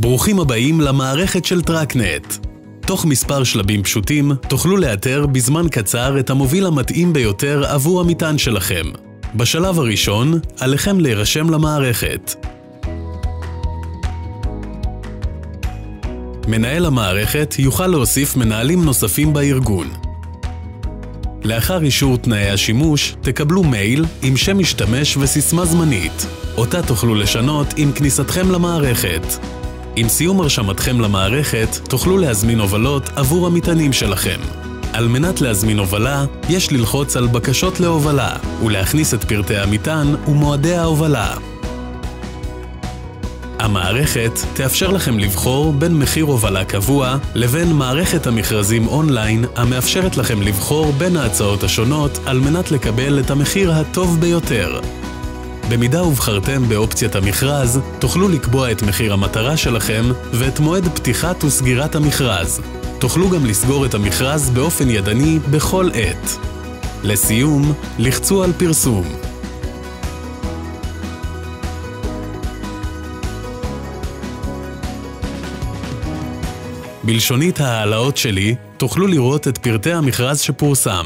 ברוכים הבאים למערכת של טרקנט. תוך מספר שלבים פשוטים תוכלו לאתר בזמן קצר את המוביל המתאים ביותר עבור המטען שלכם. בשלב הראשון, עליכם להירשם למערכת. מנהל המערכת יוכל להוסיף מנהלים נוספים בארגון. לאחר אישור תנאי השימוש, תקבלו מייל עם שם משתמש וסיסמה זמנית. אותה תוכלו לשנות עם כניסתכם למערכת. עם סיום הרשמתכם למערכת, תוכלו להזמין הובלות עבור המטענים שלכם. על מנת להזמין הובלה, יש ללחוץ על בקשות להובלה ולהכניס את פרטי המטען ומועדי ההובלה. המערכת תאפשר לכם לבחור בין מחיר הובלה קבוע לבין מערכת המכרזים אונליין המאפשרת לכם לבחור בין ההצעות השונות על מנת לקבל את המחיר הטוב ביותר. במידה ובחרתם באופציית המכרז, תוכלו לקבוע את מחיר המטרה שלכם ואת מועד פתיחת וסגירת המכרז. תוכלו גם לסגור את המכרז באופן ידני בכל עת. לסיום, לחצו על פרסום. בלשונית ההעלאות שלי, תוכלו לראות את פרטי המכרז שפורסם.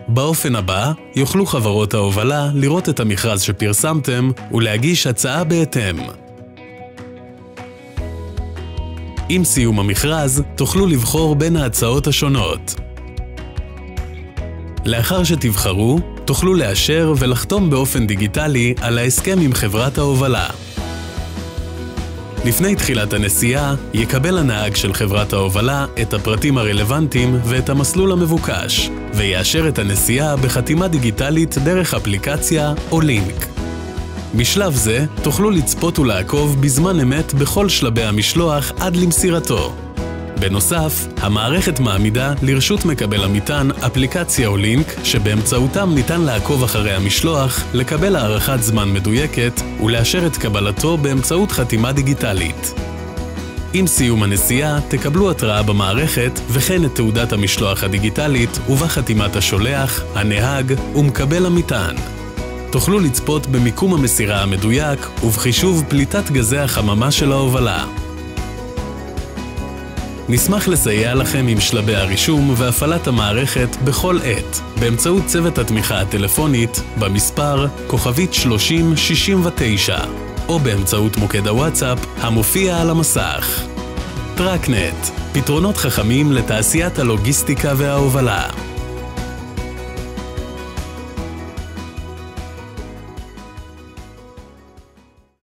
באופן הבא, יוכלו חברות ההובלה לראות את המכרז שפרסמתם ולהגיש הצעה בהתאם. עם סיום המכרז, תוכלו לבחור בין ההצעות השונות. לאחר שתבחרו, תוכלו לאשר ולחתום באופן דיגיטלי על ההסכם עם חברת ההובלה. לפני תחילת הנסיעה, יקבל הנהג של חברת ההובלה את הפרטים הרלוונטיים ואת המסלול המבוקש, ויאשר את הנסיעה בחתימה דיגיטלית דרך אפליקציה או לינק. בשלב זה, תוכלו לצפות ולעקוב בזמן אמת בכל שלבי המשלוח עד למסירתו. בנוסף, המערכת מעמידה לרשות מקבל המטען אפליקציה או לינק שבאמצעותם ניתן לעקוב אחרי המשלוח, לקבל הערכת זמן מדויקת ולאשר את קבלתו באמצעות חתימה דיגיטלית. עם סיום הנסיעה תקבלו התראה במערכת וכן את תעודת המשלוח הדיגיטלית ובה חתימת השולח, הנהג ומקבל המטען. תוכלו לצפות במיקום המסירה המדויק ובחישוב פליטת גזי החממה של ההובלה. נשמח לסייע לכם עם שלבי הרישום והפעלת המערכת בכל עת, באמצעות צוות התמיכה הטלפונית במספר *3069, או באמצעות מוקד הוואטסאפ המופיע על המסך. טרקנט, פתרונות חכמים לתעשיית הלוגיסטיקה וההובלה.